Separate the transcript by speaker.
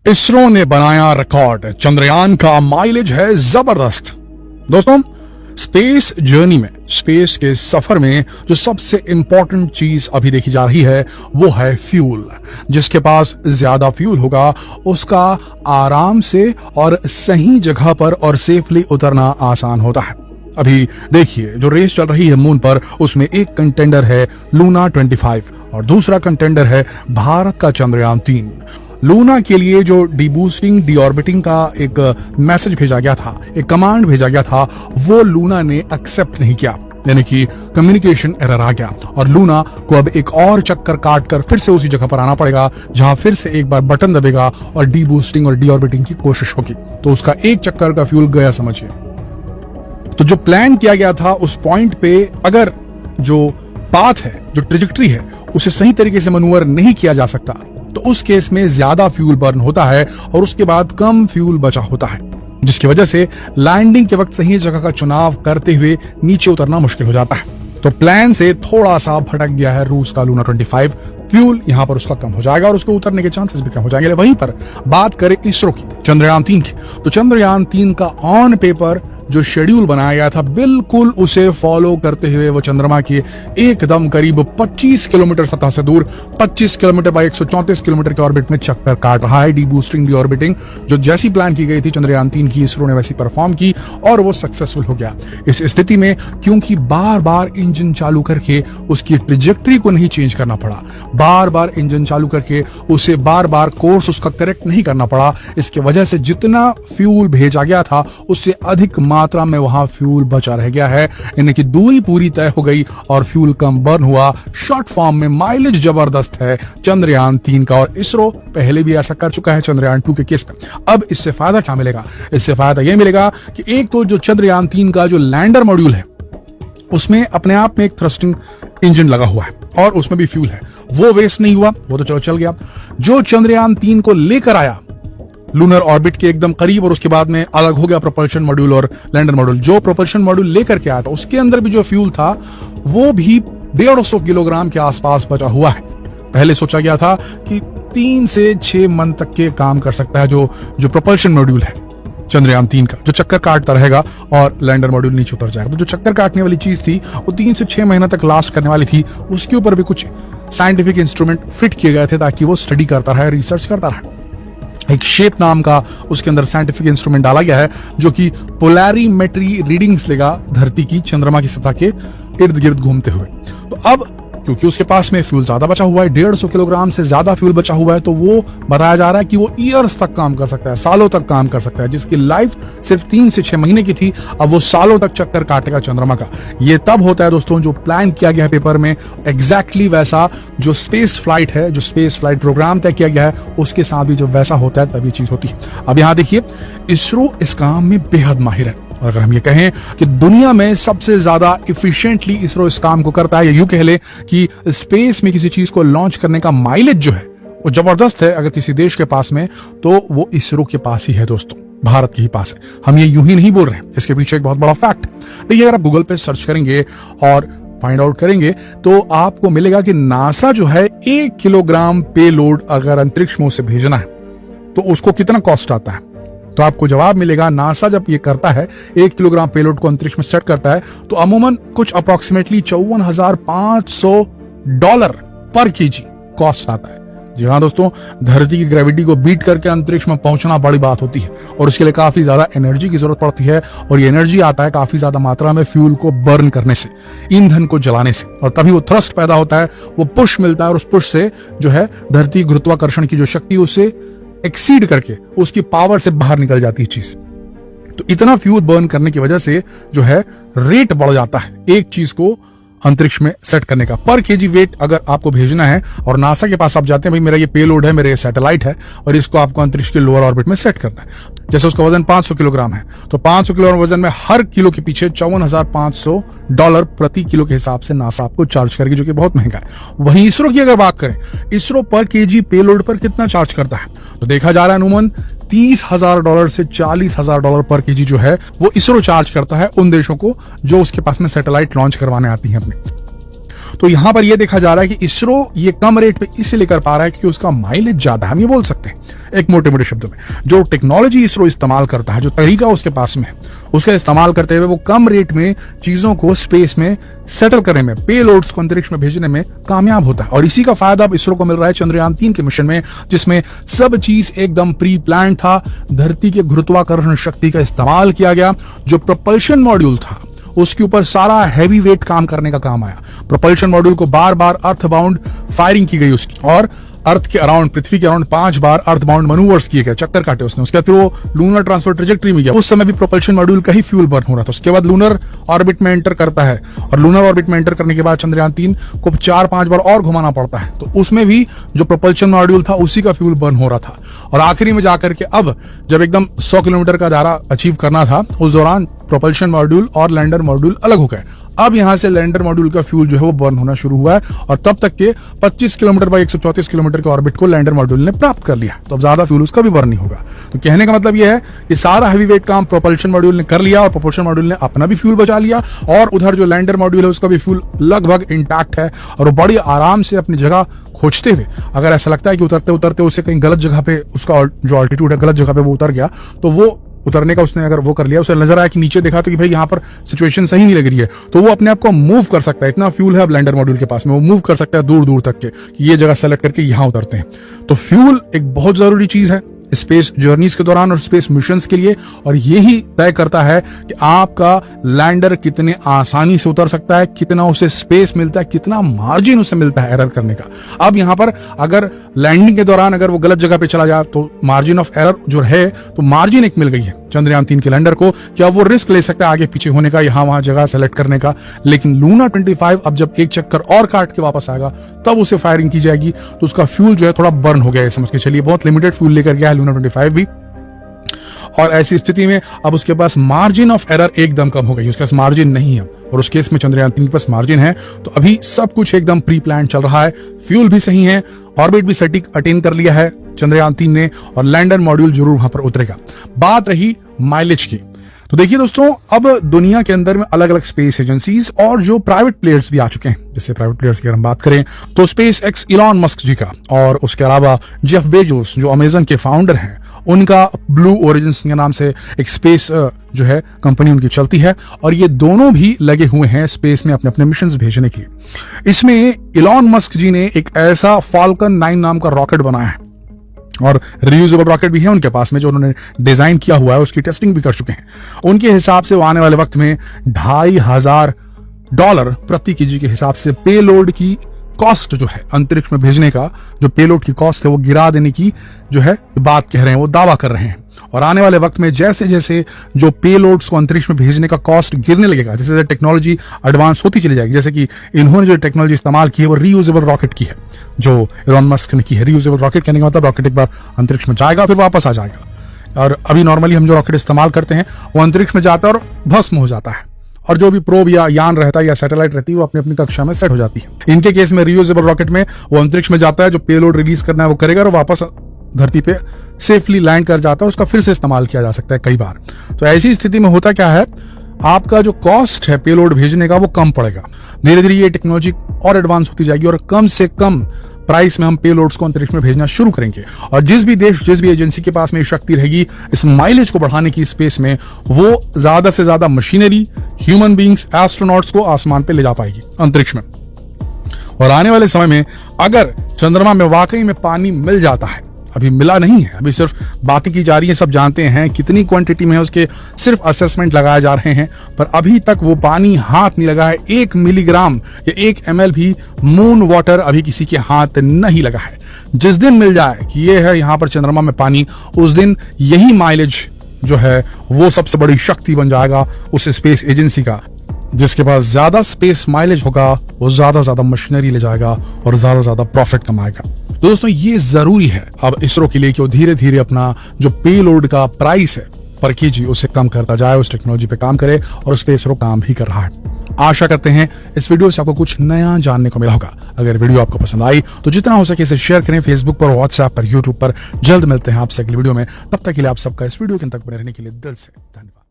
Speaker 1: इसरो ने बनाया रिकॉर्ड, चंद्रयान का माइलेज है जबरदस्त। दोस्तों, स्पेस जर्नी में, स्पेस के सफर में जो सबसे इंपॉर्टेंट चीज अभी देखी जा रही है वो है फ्यूल। जिसके पास ज्यादा फ्यूल होगा उसका आराम से और सही जगह पर और सेफली उतरना आसान होता है। अभी देखिए, जो रेस चल रही है मून पर, उसमें एक कंटेंडर है लूना 25 और दूसरा कंटेंडर है भारत का चंद्रयान 3। लूना के लिए जो डीबूस्टिंग डीऑर्बिटिंग का एक मैसेज भेजा गया था, एक कमांड भेजा गया था, वो लूना ने एक्सेप्ट नहीं किया, यानी कि कम्युनिकेशन एरर आ गया और लूना को अब एक और चक्कर काटकर फिर से उसी जगह पर आना पड़ेगा जहां फिर से एक बार बटन दबेगा और डीबूस्टिंग और डीऑर्बिटिंग की कोशिश होगी। तो उसका एक चक्कर का फ्यूल गया, समझिए। तो जो प्लान किया गया था उस पॉइंट पे अगर जो पाथ है, जो ट्रेजेक्टरी है, उसे सही तरीके से मनूवर नहीं किया जा सकता तो उस केस में ज्यादा फ्यूल बर्न होता है और उसके बाद कम फ्यूल बचा होता है, जिसकी वजह से लैंडिंग के वक्त सही जगह का चुनाव करते हुए नीचे उतरना मुश्किल हो जाता है। तो प्लान से थोड़ा सा भटक गया है रूस का लूना 25। फ्यूल यहां पर उसका कम हो जाएगा और उसके उतरने के चांसेस भी कम हो जाएंगे। वहीं पर बात करें इसरो की, चंद्रयान 3 की, तो चंद्रयान 3 का ऑन पेपर जो शेड्यूल बनाया गया था, बिल्कुल उसे फॉलो करते हुए वो चंद्रमा के एकदम करीब 25 किलोमीटर सतह से दूर 25 किलोमीटर बाय 134 किलोमीटर के ऑर्बिट में चक्कर काट रहा है। डीबूस्टिंग डीऑर्बिटिंग जो जैसी प्लान की गई थी चंद्रयान 3 की, इसरो ने वैसी परफॉर्म की और वो सक्सेसफुल हो गया। इस स्थिति में क्योंकि बार बार इंजन चालू करके उसकी ट्रेजेक्टरी को नहीं चेंज करना पड़ा, बार बार इंजन चालू करके उसे बार बार कोर्स उसका करेक्ट नहीं करना पड़ा, इसके वजह से जितना फ्यूल भेजा गया था उससे अधिक मात्रा में वहां फ्यूल बचा रह गया है। यानी कि दूरी पूरी तय हो गई और फ्यूल कम बर्न हुआ। शॉर्ट फॉर्म में माइलेज जबरदस्त है चंद्रयान 3 का और इसरो पहले भी ऐसा कर चुका है चंद्रयान 2 के केस में। अब इससे फायदा क्या मिलेगा? इससे फायदा यह मिलेगा कि एक तो जो चंद्रयान 3 का जो लैंडर मॉड्यूल है उसमें अपने आप में एक थ्रस्टिंग इंजन लगा हुआ है और उसमें भी फ्यूल है, वो वेस्ट नहीं हुआ, वो तो चलो चल गया। जो चंद्रयान 3 को लेकर आया लूनर ऑर्बिट के एकदम करीब और उसके बाद में अलग हो गया प्रोपल्शन मॉड्यूल और लैंडर मॉड्यूल, जो प्रोपल्शन मॉड्यूल लेकर के आया था उसके अंदर भी जो फ्यूल था वो भी 150 किलोग्राम के आसपास बचा हुआ है। पहले सोचा गया था कि 3 से 6 मंथ तक के काम कर सकता है जो प्रोपल्शन मॉड्यूल है चंद्रयान 3 का, जो चक्कर काटता रहेगा और लैंडर मॉड्यूल नीचे उतर जाएगा। तो जो चक्कर काटने वाली चीज थी वो 3 से 6 महीना तक लास्ट करने वाली थी। उसके ऊपर भी कुछ साइंटिफिक इंस्ट्रूमेंट फिट किए गए थे ताकि वो स्टडी करता रहे, रिसर्च करता रहे। एक शेप नाम का उसके अंदर साइंटिफिक इंस्ट्रूमेंट डाला गया है जो कि पोलैरिमेट्री रीडिंग्स लेगा धरती की, चंद्रमा की सतह के इर्द गिर्द घूमते हुए। तो अब क्योंकि उसके पास में फ्यूल ज्यादा बचा हुआ है, 150 किलोग्राम से ज्यादा फ्यूल बचा हुआ है, तो वो बताया जा रहा है कि वो ईयर्स तक काम कर सकता है, सालों तक काम कर सकता है। जिसकी लाइफ सिर्फ 3 से 6 महीने की थी, अब वो सालों तक चक्कर काटेगा चंद्रमा का। ये तब होता है दोस्तों जो प्लान किया गया है पेपर में, एग्जैक्टली वैसा जो स्पेस फ्लाइट है, जो स्पेस फ्लाइट प्रोग्राम तय किया गया है उसके साथ भी जब वैसा होता है तब ये चीज होती है। अब यहां देखिए, इसरो इस काम में बेहद माहिर है और अगर हम ये कहें कि दुनिया में सबसे ज्यादा इफिशिएंटली इसरो इस काम को करता है, या यूं कह ले कि स्पेस में किसी चीज को लॉन्च करने का माइलेज जो है वो जबरदस्त है अगर किसी देश के पास में, तो वो इसरो के पास ही है दोस्तों, भारत के ही पास है। हम ये यूं ही नहीं बोल रहे हैं, इसके पीछे एक बहुत बड़ा फैक्ट है। देखिए, अगर आप गूगल पे सर्च करेंगे और फाइंड आउट करेंगे तो आपको मिलेगा कि नासा जो है 1 किलोग्राम पेलोड अगर अंतरिक्ष में उसे भेजना है तो उसको कितना कॉस्ट आता है। तो आपको जवाब मिलेगा, नासा जब ये करता है 1 किलोग्राम पेलोड को अंतरिक्ष में सेट करता है तो अमूमन कुछ अप्रोक्सीमेटली $54,500 पर केजी कॉस्ट आता है। जी हाँ दोस्तों, धरती की ग्रेविटी को बीट करके अंतरिक्ष में पहुंचना बड़ी बात होती है और इसके लिए काफी ज्यादा एनर्जी की जरूरत पड़ती है और ये एनर्जी आता है काफी ज्यादा मात्रा में फ्यूल को बर्न करने से, ईंधन को जलाने से, और तभी वो थ्रस्ट पैदा होता है, वो पुश मिलता है और उस पुश से जो है धरती गुरुत्वाकर्षण की जो शक्ति उससे एक्सीड करके उसकी पावर से बाहर निकल जाती है चीज। तो इतना फ्यूल बर्न करने की वजह से जो है रेट बढ़ जाता है एक चीज को अंतरिक्ष में सेट करने का। पर केजी वेट अगर आपको भेजना है और नासा के पास आप जाते हैं, भाई मेरा ये पेलोड है, मेरा ये सैटेलाइट है और इसको आपको अंतरिक्ष के लोअर ऑर्बिट में सेट करना है, जैसे उसका वजन 500 किलोग्राम है तो 500 किलोग्राम वजन में हर किलो के पीछे $54,500 प्रति किलो के हिसाब से नासा आपको चार्ज करेगी, जो कि बहुत महंगा है। वहीं इसरो की अगर बात करें, इसरो पर केजी पेलोड पर कितना चार्ज करता है तो देखा जा रहा है अनुमान $30,000 से $40,000 पर केजी जो है वो इसरो चार्ज करता है उन देशों को जो उसके पास में सैटेलाइट लॉन्च करवाने आती हैं अपने। तो यहां पर यह देखा जा रहा है कि इसरो ये कम रेट पे इसलिए कर पा रहा है क्योंकि उसका माइलेज ज्यादा है, हम ये बोल सकते हैं एक मोटे मोटे शब्दों में। जो टेक्नोलॉजी इसरो इस्तेमाल करता है, जो तरीका उसके पास में है, उसका इस्तेमाल करते हुए वो कम रेट में चीजों को स्पेस में सेटल करने में, पेलोड्स को अंतरिक्ष में भेजने में कामयाब होता है। और इसी का फायदा अब इसरो को मिल रहा है चंद्रयान 3 के मिशन में, जिसमें सब चीज एकदम प्री प्लान था। धरती के गुरुत्वाकर्षण शक्ति का इस्तेमाल किया गया। जो प्रोपल्शन मॉड्यूल था उसके ऊपर सारा हैवी वेट काम करने का काम आया। प्रोपल्शन मॉड्यूल को बार बार अर्थ बाउंड फायरिंग की गई उसकी, और अर्थ के अराउंड, पृथ्वी के अराउंड 5 बार अर्थ बाउंड मनूवर्स किए गए, चक्कर काटे उसने। उसके बाद फिर वो लूनर ट्रांसफर ट्रेजेक्टरी में गया। उस समय भी प्रोपल्शन मॉड्यूल का ही फ्यूल बर्न हो रहा था। उसके बाद लूनर ऑर्बिट में एंटर करता है, और लूनर ऑर्बिट में एंटर करने के बाद चंद्रयान 3 को 4-5 बार और घुमाना पड़ता है। तो उसमें भी जो प्रोपल्शन मॉड्यूल था उसी का फ्यूल बर्न हो रहा था। और आखिरी में जाकर के अब जब एकदम 100 किलोमीटर का दायरा अचीव करना था, उस दौरान प्रोपल्शन मॉड्यूल और लैंडर मॉड्यूल अलग हो गए। अब यहां से लैंडर मॉड्यूल का फ्यूल जो है वो बर्न होना शुरू हुआ है, और तब तक के 25 किलोमीटर बाई 134 किलोमीटर के ऑर्बिट को लैंडर मॉड्यूल ने प्राप्त कर लिया। तो अब ज्यादा फ्यूल उसका भी बर्न नहीं होगा। तो कहने का मतलब यह है कि सारा हैवी वेट काम प्रोपल्शन मॉड्यूल ने कर लिया, और प्रोपल्शन मॉड्यूल ने अपना भी फ्यूल बचा लिया, और उधर जो लैंडर मॉड्यूल है उसका भी फ्यूल लगभग इंटैक्ट है, और वो बड़ी आराम से अपनी जगह खोजते हुए, अगर ऐसा लगता है कि उतरते उतरते उसे कहीं गलत जगह पे उसका जो ऑल्टीट्यूड है गलत जगह पे वो उतर गया, तो वो उतरने का उसने अगर वो कर लिया, उसे नजर आया कि नीचे देखा तो कि भाई यहाँ पर सिचुएशन सही नहीं लग रही है, तो वो अपने आप को मूव कर सकता है। इतना फ्यूल है अब लैंडर मॉड्यूल के पास में, वो मूव कर सकता है दूर दूर तक के, कि ये जगह सेलेक्ट करके यहाँ उतरते हैं। तो फ्यूल एक बहुत जरूरी चीज है स्पेस जर्नीज के दौरान और स्पेस मिशंस के लिए, और यही तय करता है कि आपका लैंडर कितने आसानी से उतर सकता है, कितना उसे स्पेस मिलता है, कितना मार्जिन उसे मिलता है एरर करने का। अब यहां पर अगर लैंडिंग के दौरान अगर वो गलत जगह पे चला जाए तो मार्जिन ऑफ एरर जो है, तो मार्जिन एक मिल गई है चंद्रयान 3 के लैंडर को, क्या वो रिस्क ले सकता है आगे पीछे होने का, यहां वहां जगह सेलेक्ट करने का। लेकिन लूना 25 अब जब एक चक्कर और काट के वापस आएगा तब उसे फायरिंग की जाएगी, तो उसका फ्यूल जो है थोड़ा बर्न हो गया है, समझ के चलिए। बहुत लिमिटेड फ्यूल लेकर गया है लूना 25 भी, और ऐसी स्थिति में अब उसके पास मार्जिन ऑफ एरर एकदम कम हो गई, उसके पास मार्जिन नहीं है। और उस केस में चंद्रयान 3 के पास मार्जिन है। तो अभी सब कुछ एकदम प्री प्लान चल रहा है, फ्यूल भी सही है, ऑर्बिट भी सटीक अटेन कर लिया है चंद्रयान 3 ने, और लैंडर मॉड्यूल जरूर वहां पर उतरेगा। बात रही माइलेज की, तो देखिए दोस्तों, अब दुनिया के अंदर में अलग अलग स्पेस एजेंसीज और जो प्राइवेट प्लेयर्स भी आ चुके हैं। जैसे प्राइवेट प्लेयर्स की अगर हम बात करें तो स्पेस एक्स इलॉन मस्क जी का, और उसके अलावा जेफ बेजोस जो अमेजन के फाउंडर हैं, उनका ब्लू ओरिजिन्स के नाम से एक स्पेस जो है कंपनी उनकी चलती है, और ये दोनों भी लगे हुए हैं स्पेस में अपने अपने मिशंस भेजने के लिए। इसमें इलॉन मस्क जी ने एक ऐसा फाल्कन 9 नाम का रॉकेट बनाया है, और रियूजेबल रॉकेट भी है उनके पास में जो उन्होंने डिजाइन किया हुआ है, उसकी टेस्टिंग भी कर चुके हैं। उनके हिसाब से वो आने वाले वक्त में $2,500 प्रति केजी के हिसाब से पेलोड की कॉस्ट जो है, अंतरिक्ष में भेजने का जो पेलोड की कॉस्ट है वो गिरा देने की जो है बात कह रहे हैं, वो दावा कर रहे हैं। और आने वाले वक्त में जैसे जैसे जो पेलोड्स को अंतरिक्ष में भेजने का कॉस्ट गिरने लगेगा, जैसे जैसे टेक्नोलॉजी एडवांस होती चली जाएगी, जैसे कि इन्होंने जो टेक्नोलॉजी इस्तेमाल की है वो रीयूजेबल रॉकेट की है, जो इलॉन मस्क ने की है। रीयूजेबल रॉकेट कहने का मतलब रॉकेट एक बार अंतरिक्ष में जाएगा फिर वापस आ जाएगा। और अभी नॉर्मली हम जो रॉकेट इस्तेमाल करते हैं वो अंतरिक्ष में जाता है और भस्म हो जाता है, और जो भी प्रोब या यान रहता है या सैटेलाइट रहती है वो अपनी अपनी कक्षा में सेट हो जाती है। इनके केस में रीयूजेबल रॉकेट में वो अंतरिक्ष में जाता है, जो पेलोड रिलीज करना है वो करेगा, और वापस धरती पे सेफली लैंड कर जाता है, उसका फिर से इस्तेमाल किया जा सकता है कई बार। तो ऐसी स्थिति में होता क्या है, आपका जो कॉस्ट है पेलोड भेजने का वो कम पड़ेगा। धीरे धीरे ये टेक्नोलॉजी और एडवांस होती जाएगी, और कम से कम प्राइस में हम पेलोड्स को अंतरिक्ष में भेजना शुरू करेंगे। और जिस भी देश, जिस भी एजेंसी के पास में शक्ति रहेगी इस माइलेज को बढ़ाने की स्पेस में, वो ज्यादा से ज्यादा मशीनरी, ह्यूमन बींग्स, एस्ट्रोनॉट्स को आसमान पे ले जा पाएगी अंतरिक्ष में। और आने वाले समय में अगर चंद्रमा में वाकई में पानी मिल जाता है, अभी मिला नहीं है, अभी सिर्फ बातें की जा रही है, सब जानते हैं कितनी क्वांटिटी में है उसके सिर्फ असेसमेंट लगाए जा रहे हैं, पर अभी तक वो पानी हाथ नहीं लगा है। 1 मिलीग्राम या 1 ml भी मून वाटर अभी किसी के हाथ नहीं लगा है। जिस दिन मिल जाए कि ये है यहाँ पर चंद्रमा में पानी, उस दिन यही माइलेज जो है वो सबसे बड़ी शक्ति बन जाएगा उस स्पेस एजेंसी का। जिसके पास ज्यादा स्पेस माइलेज होगा वो ज्यादा मशीनरी ले जाएगा और ज्यादा प्रॉफिट कमाएगा। तो दोस्तों ये जरूरी है अब इसरो के लिए कि वो धीरे धीरे अपना जो पेलोड का प्राइस है पर केजी उसे कम करता जाए, उस टेक्नोलॉजी पे काम करे, और उस पे इसरो काम भी कर रहा है। आशा करते हैं इस वीडियो से आपको कुछ नया जानने को मिला होगा। अगर वीडियो आपको पसंद आई तो जितना हो सके इसे शेयर करें, फेसबुक पर, व्हाट्सएप पर, यूट्यूब पर। जल्द मिलते हैं आपसे अगली वीडियो में, तब तक के लिए आप सबका इस वीडियो के अंत तक बने रहने के लिए दिल से धन्यवाद।